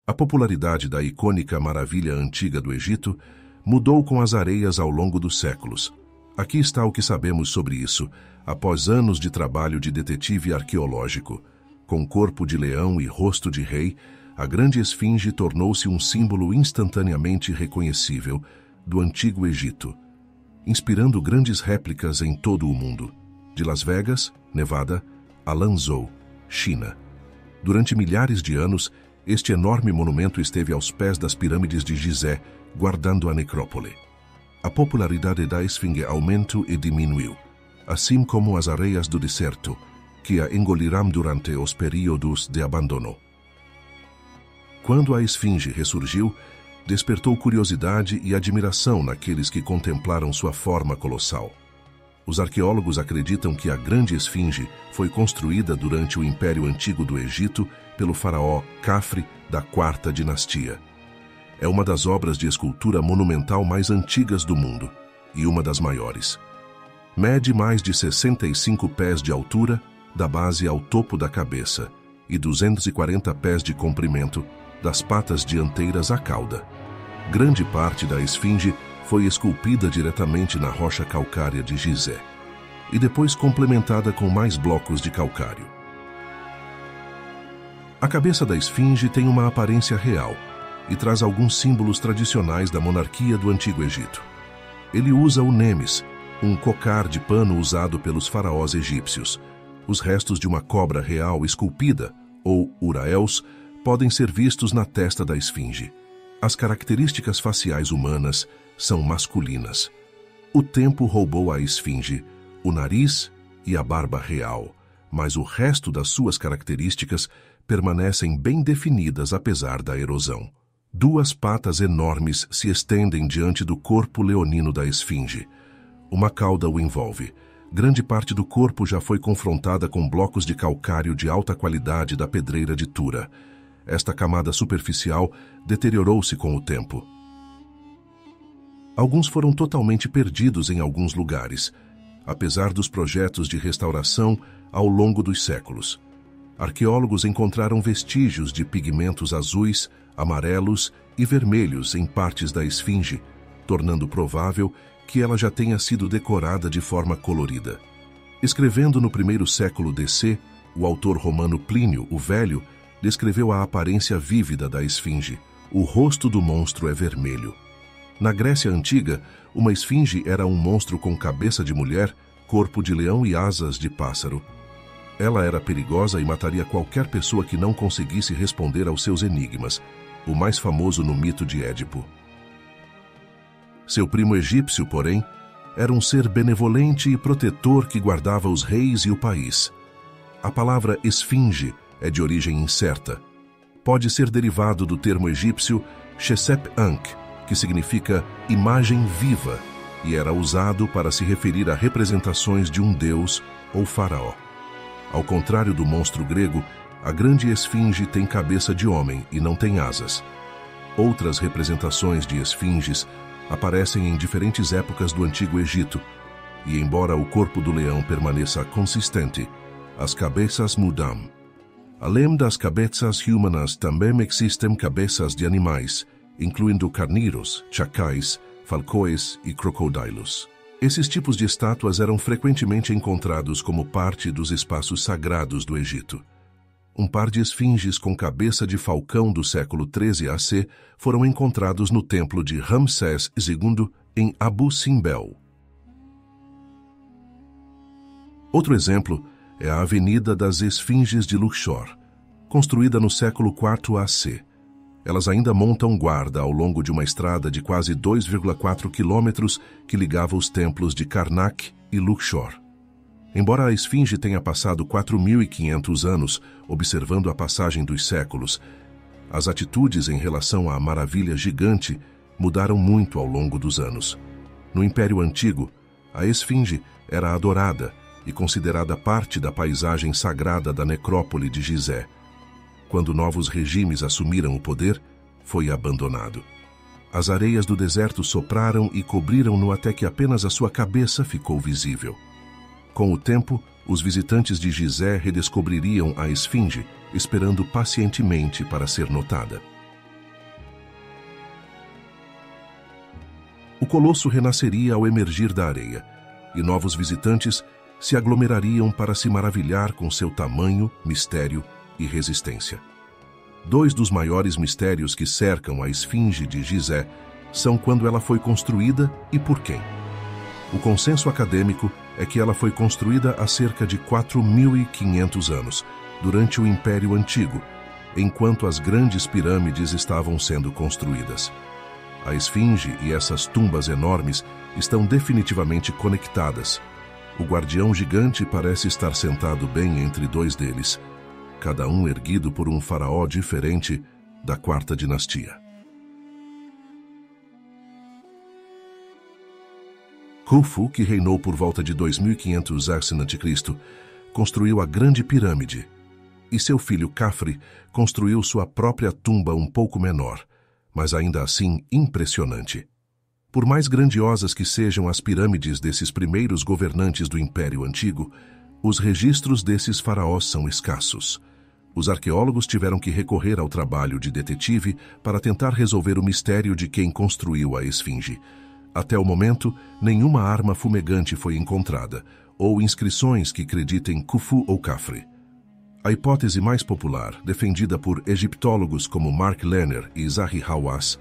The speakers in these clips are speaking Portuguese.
A popularidade da icônica maravilha antiga do Egito mudou com as areias ao longo dos séculos. Aqui está o que sabemos sobre isso, após anos de trabalho de detetive arqueológico. Com corpo de leão e rosto de rei, a grande esfinge tornou-se um símbolo instantaneamente reconhecível do Antigo Egito, inspirando grandes réplicas em todo o mundo, de Las Vegas, Nevada, a Lanzhou, China. Durante milhares de anos, este enorme monumento esteve aos pés das pirâmides de Gizé, guardando a necrópole. A popularidade da esfinge aumentou e diminuiu, assim como as areias do deserto, que a engolirão durante os períodos de abandono. Quando a esfinge ressurgiu, despertou curiosidade e admiração naqueles que contemplaram sua forma colossal. Os arqueólogos acreditam que a grande esfinge foi construída durante o Império Antigo do Egito pelo faraó Khafre da Quarta Dinastia. É uma das obras de escultura monumental mais antigas do mundo e uma das maiores. Mede mais de 65 pés de altura, da base ao topo da cabeça, e 240 pés de comprimento, das patas dianteiras à cauda. Grande parte da esfinge foi esculpida diretamente na rocha calcária de Gizé, e depois complementada com mais blocos de calcário. A cabeça da esfinge tem uma aparência real e traz alguns símbolos tradicionais da monarquia do Antigo Egito. Ele usa o nemes, um cocar de pano usado pelos faraós egípcios. Os restos de uma cobra real esculpida, ou uraels, podem ser vistos na testa da esfinge. As características faciais humanas são masculinas. O tempo roubou à esfinge o nariz e a barba real, mas o resto das suas características permanecem bem definidas apesar da erosão. Duas patas enormes se estendem diante do corpo leonino da esfinge. Uma cauda o envolve. Grande parte do corpo já foi confrontada com blocos de calcário de alta qualidade da pedreira de Tura. Esta camada superficial deteriorou-se com o tempo. Alguns foram totalmente perdidos em alguns lugares, apesar dos projetos de restauração ao longo dos séculos. Arqueólogos encontraram vestígios de pigmentos azuis, amarelos e vermelhos em partes da esfinge, tornando provável que ela já tenha sido decorada de forma colorida. Escrevendo no primeiro século DC, o autor romano Plínio o Velho descreveu a aparência vívida da esfinge. O rosto do monstro é vermelho. Na Grécia Antiga, uma esfinge era um monstro com cabeça de mulher, corpo de leão e asas de pássaro. Ela era perigosa e mataria qualquer pessoa que não conseguisse responder aos seus enigmas, o mais famoso no mito de Édipo. Seu primo egípcio, porém, era um ser benevolente e protetor que guardava os reis e o país. A palavra esfinge é de origem incerta. Pode ser derivado do termo egípcio Shesep-Ankh, que significa imagem viva, e era usado para se referir a representações de um deus ou faraó. Ao contrário do monstro grego, a grande esfinge tem cabeça de homem e não tem asas. Outras representações de esfinges aparecem em diferentes épocas do Antigo Egito, e embora o corpo do leão permaneça consistente, as cabeças mudam. Além das cabeças humanas, também existem cabeças de animais, incluindo carneiros, chacais, falcões e crocodilos. Esses tipos de estátuas eram frequentemente encontrados como parte dos espaços sagrados do Egito. Um par de esfinges com cabeça de falcão do século XIII AC foram encontrados no templo de Ramsés II em Abu Simbel. Outro exemplo é a Avenida das Esfinges de Luxor, construída no século IV AC. Elas ainda montam guarda ao longo de uma estrada de quase 2,4 quilômetros que ligava os templos de Karnak e Luxor. Embora a esfinge tenha passado 4.500 anos observando a passagem dos séculos, as atitudes em relação à maravilha gigante mudaram muito ao longo dos anos. No Império Antigo, a esfinge era adorada e considerada parte da paisagem sagrada da necrópole de Gizé. Quando novos regimes assumiram o poder, foi abandonado. As areias do deserto sopraram e cobriram-no até que apenas a sua cabeça ficou visível. Com o tempo, os visitantes de Gizé redescobririam a esfinge, esperando pacientemente para ser notada. O colosso renasceria ao emergir da areia, e novos visitantes se aglomerariam para se maravilhar com seu tamanho, mistério e resistência. Dois dos maiores mistérios que cercam a esfinge de Gizé são quando ela foi construída e por quem. O consenso acadêmico é que ela foi construída há cerca de 4.500 anos, durante o Império Antigo, enquanto as grandes pirâmides estavam sendo construídas. A esfinge e essas tumbas enormes estão definitivamente conectadas. O guardião gigante parece estar sentado bem entre dois deles, cada um erguido por um faraó diferente da quarta dinastia. Khufu, que reinou por volta de 2500 a.C., construiu a Grande Pirâmide, e seu filho Khafre construiu sua própria tumba um pouco menor, mas ainda assim impressionante. Por mais grandiosas que sejam as pirâmides desses primeiros governantes do Império Antigo, os registros desses faraós são escassos. Os arqueólogos tiveram que recorrer ao trabalho de detetive para tentar resolver o mistério de quem construiu a esfinge. Até o momento, nenhuma arma fumegante foi encontrada, ou inscrições que acreditem Khufu ou Khafre. A hipótese mais popular, defendida por egiptólogos como Mark Lenner e Zahi Hawass,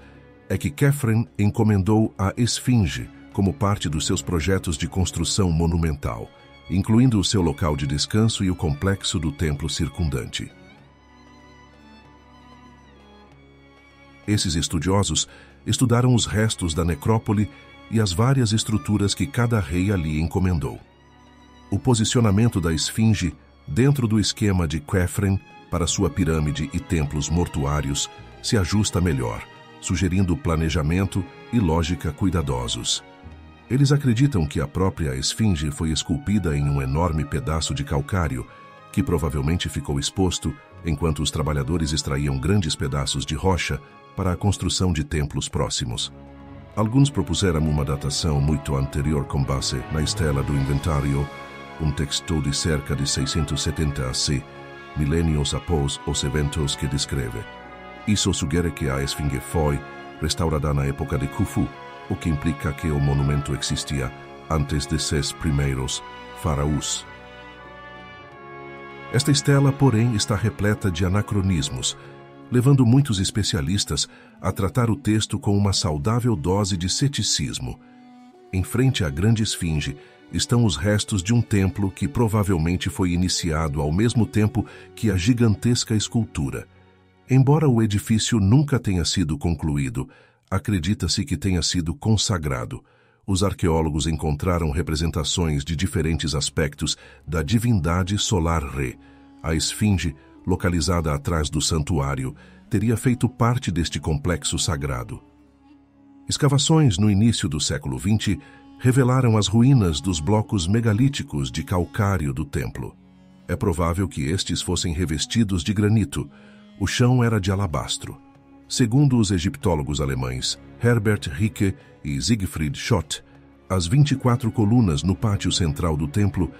é que Khafre encomendou a esfinge como parte dos seus projetos de construção monumental, incluindo o seu local de descanso e o complexo do templo circundante. Esses estudiosos estudaram os restos da necrópole e as várias estruturas que cada rei ali encomendou. O posicionamento da esfinge dentro do esquema de Khafre para sua pirâmide e templos mortuários se ajusta melhor, sugerindo planejamento e lógica cuidadosos. Eles acreditam que a própria esfinge foi esculpida em um enorme pedaço de calcário, que provavelmente ficou exposto enquanto os trabalhadores extraíam grandes pedaços de rocha para a construção de templos próximos. Alguns propuseram uma datação muito anterior com base na Estela do Inventário, um texto de cerca de 670 AC, milênios após os eventos que descreve. Isso sugere que a esfinge foi restaurada na época de Khufu, o que implica que o monumento existia antes de seus primeiros faraós. Esta estela, porém, está repleta de anacronismos, levando muitos especialistas a tratar o texto com uma saudável dose de ceticismo. Em frente à grande esfinge estão os restos de um templo que provavelmente foi iniciado ao mesmo tempo que a gigantesca escultura. Embora o edifício nunca tenha sido concluído, acredita-se que tenha sido consagrado. Os arqueólogos encontraram representações de diferentes aspectos da divindade solar Re. A esfinge, localizada atrás do santuário, teria feito parte deste complexo sagrado. Escavações no início do século XX revelaram as ruínas dos blocos megalíticos de calcário do templo. É provável que estes fossem revestidos de granito. O chão era de alabastro. Segundo os egiptólogos alemães Herbert Ricke e Siegfried Schott, as 24 colunas no pátio central do templo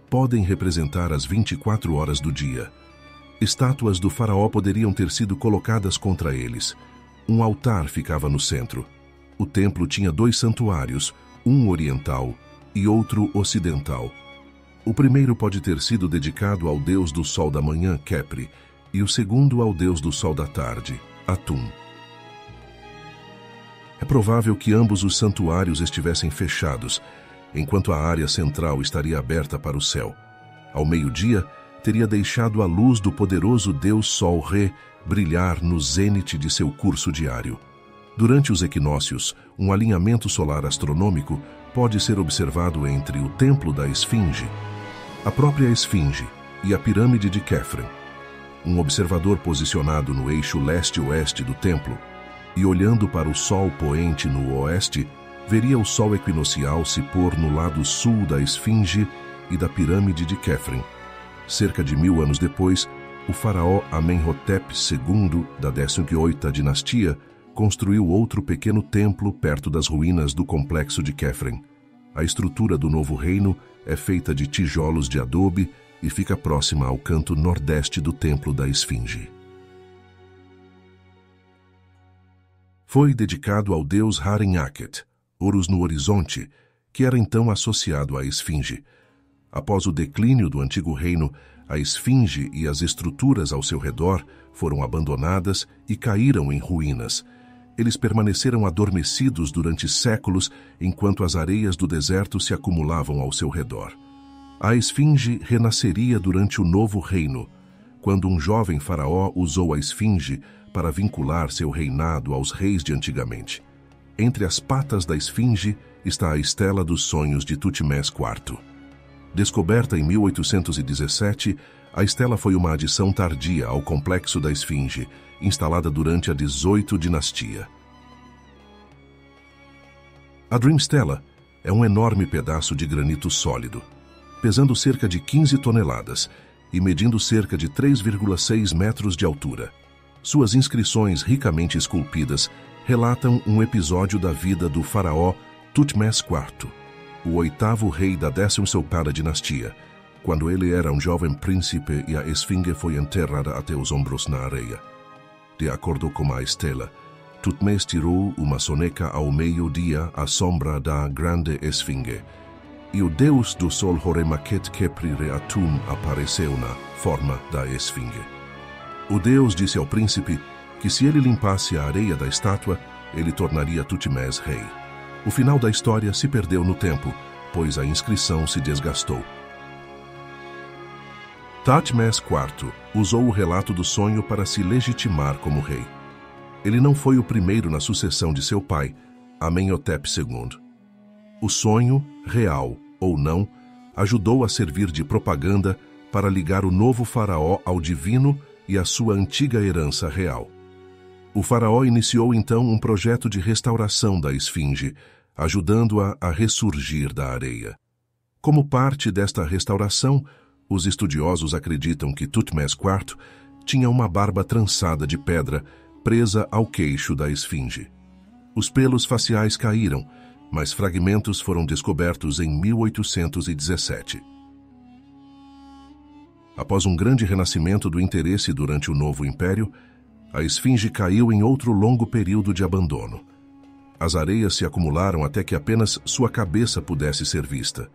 podem representar as 24 horas do dia. Estátuas do faraó poderiam ter sido colocadas contra eles. Um altar ficava no centro. O templo tinha 2 santuários, um oriental e outro ocidental. O primeiro pode ter sido dedicado ao deus do sol da manhã, Khepri, e o segundo ao deus do sol da tarde, Atum. É provável que ambos os santuários estivessem fechados, enquanto a área central estaria aberta para o céu. Ao meio-dia, teria deixado a luz do poderoso deus Sol Re brilhar no zênite de seu curso diário. Durante os equinócios, um alinhamento solar astronômico pode ser observado entre o templo da esfinge, a própria esfinge e a pirâmide de Khafre. Um observador posicionado no eixo leste-oeste do templo e olhando para o sol poente no oeste, veria o sol equinocial se pôr no lado sul da esfinge e da pirâmide de Khafre. Cerca de 1000 anos depois, o faraó Amenhotep II, da 18ª dinastia, construiu outro pequeno templo perto das ruínas do complexo de Khafre. A estrutura do novo reino é feita de tijolos de adobe e fica próxima ao canto nordeste do templo da esfinge. Foi dedicado ao deus Harenhakhet, Horus no horizonte, que era então associado à esfinge. Após o declínio do antigo reino, a esfinge e as estruturas ao seu redor foram abandonadas e caíram em ruínas. Eles permaneceram adormecidos durante séculos enquanto as areias do deserto se acumulavam ao seu redor. A esfinge renasceria durante o novo reino, quando um jovem faraó usou a esfinge para vincular seu reinado aos reis de antigamente. Entre as patas da esfinge está a estela dos sonhos de Tutmés IV. Descoberta em 1817, a estela foi uma adição tardia ao complexo da esfinge, instalada durante a 18ª dinastia. A Dream Stela é um enorme pedaço de granito sólido, pesando cerca de 15 toneladas e medindo cerca de 3,6 metros de altura. Suas inscrições ricamente esculpidas relatam um episódio da vida do faraó Tutmés IV, o 8º rei da 12ª dinastia, quando ele era um jovem príncipe e a esfinge foi enterrada até os ombros na areia. De acordo com a estela, Tutmés tirou uma soneca ao meio-dia à sombra da grande esfinge, e o deus do sol Horemheb Khepri Reatum apareceu na forma da esfinge. O deus disse ao príncipe que se ele limpasse a areia da estátua, ele tornaria Tutmés rei. O final da história se perdeu no tempo, pois a inscrição se desgastou. Tutmés IV usou o relato do sonho para se legitimar como rei. Ele não foi o primeiro na sucessão de seu pai, Amenhotep II. O sonho, real ou não, ajudou a servir de propaganda para ligar o novo faraó ao divino e à sua antiga herança real. O faraó iniciou então um projeto de restauração da esfinge, ajudando-a a ressurgir da areia. Como parte desta restauração, os estudiosos acreditam que Tutmés IV tinha uma barba trançada de pedra presa ao queixo da esfinge. Os pelos faciais caíram, mas fragmentos foram descobertos em 1817. Após um grande renascimento do interesse durante o Novo Império, a esfinge caiu em outro longo período de abandono. As areias se acumularam até que apenas sua cabeça pudesse ser vista.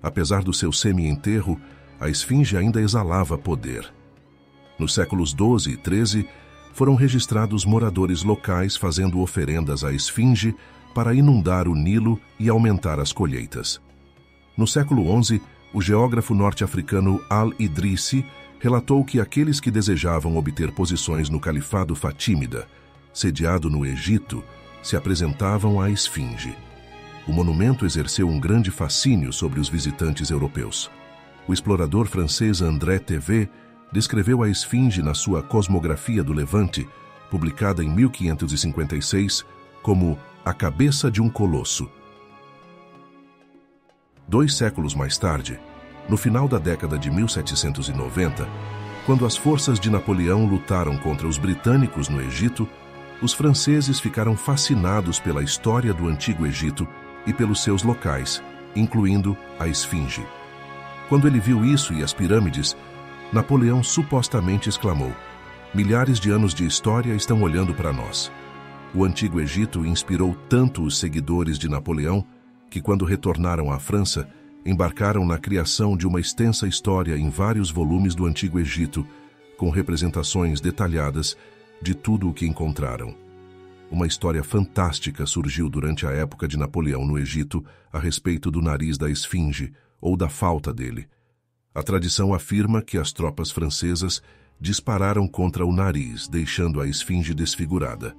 Apesar do seu semi-enterro, a esfinge ainda exalava poder. Nos séculos XII e XIII, foram registrados moradores locais fazendo oferendas à esfinge para inundar o Nilo e aumentar as colheitas. No século XI, o geógrafo norte-africano Al-Idrisi relatou que aqueles que desejavam obter posições no Califado Fatímida, sediado no Egito, se apresentavam à esfinge. O monumento exerceu um grande fascínio sobre os visitantes europeus. O explorador francês André Thevet descreveu a esfinge na sua Cosmografia do Levante, publicada em 1556, como a cabeça de um colosso. 2 séculos mais tarde, no final da década de 1790, quando as forças de Napoleão lutaram contra os britânicos no Egito, os franceses ficaram fascinados pela história do Antigo Egito e pelos seus locais, incluindo a esfinge. Quando ele viu isso e as pirâmides, Napoleão supostamente exclamou: "Milhares de anos de história estão olhando para nós." O Antigo Egito inspirou tanto os seguidores de Napoleão que, quando retornaram à França, embarcaram na criação de uma extensa história em vários volumes do Antigo Egito, com representações detalhadas de tudo o que encontraram. Uma história fantástica surgiu durante a época de Napoleão no Egito a respeito do nariz da esfinge, ou da falta dele. A tradição afirma que as tropas francesas dispararam contra o nariz, deixando a esfinge desfigurada.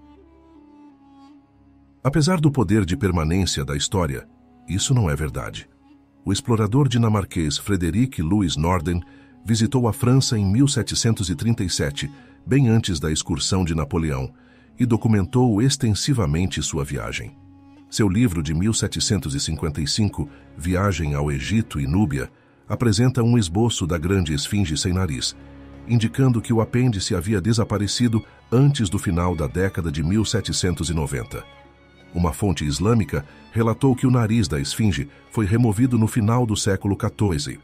Apesar do poder de permanência da história, isso não é verdade. O explorador dinamarquês Frederick Louis Norden visitou a França em 1737, bem antes da excursão de Napoleão, e documentou extensivamente sua viagem. Seu livro de 1755, Viagem ao Egito e Núbia, apresenta um esboço da grande esfinge sem nariz, indicando que o apêndice havia desaparecido antes do final da década de 1790. Uma fonte islâmica relatou que o nariz da esfinge foi removido no final do século XIV.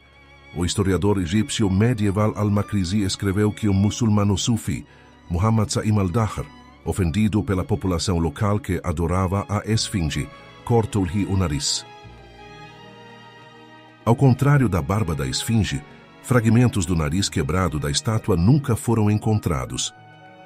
O historiador egípcio medieval al-Makrizi escreveu que o muçulmano sufi, Muhammad Sa'im al-Dahr, ofendido pela população local que adorava a esfinge, cortou-lhe o nariz. Ao contrário da barba da esfinge, fragmentos do nariz quebrado da estátua nunca foram encontrados,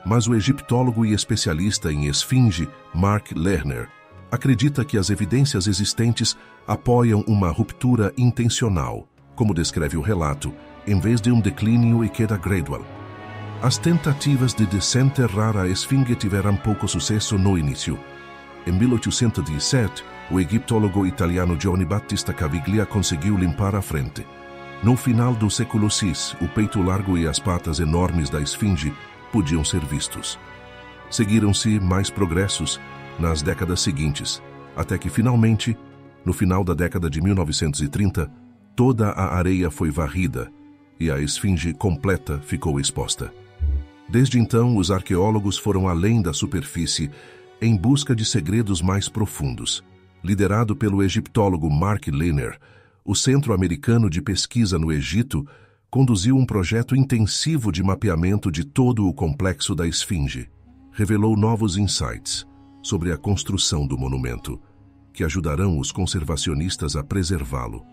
mas o egiptólogo e especialista em esfinge Mark Lerner acredita que as evidências existentes apoiam uma ruptura intencional, como descreve o relato, em vez de um declínio e queda gradual. As tentativas de desenterrar a esfinge tiveram pouco sucesso no início. Em 1817, o egiptólogo italiano Giovanni Battista Caviglia conseguiu limpar a frente. No final do século VI, o peito largo e as patas enormes da esfinge podiam ser vistos. Seguiram-se mais progressos nas décadas seguintes, até que finalmente, no final da década de 1930, toda a areia foi varrida e a esfinge completa ficou exposta. Desde então, os arqueólogos foram além da superfície em busca de segredos mais profundos. Liderado pelo egiptólogo Mark Lerner, o Centro Americano de Pesquisa no Egito conduziu um projeto intensivo de mapeamento de todo o complexo da esfinge. Revelou novos insights sobre a construção do monumento, que ajudarão os conservacionistas a preservá-lo.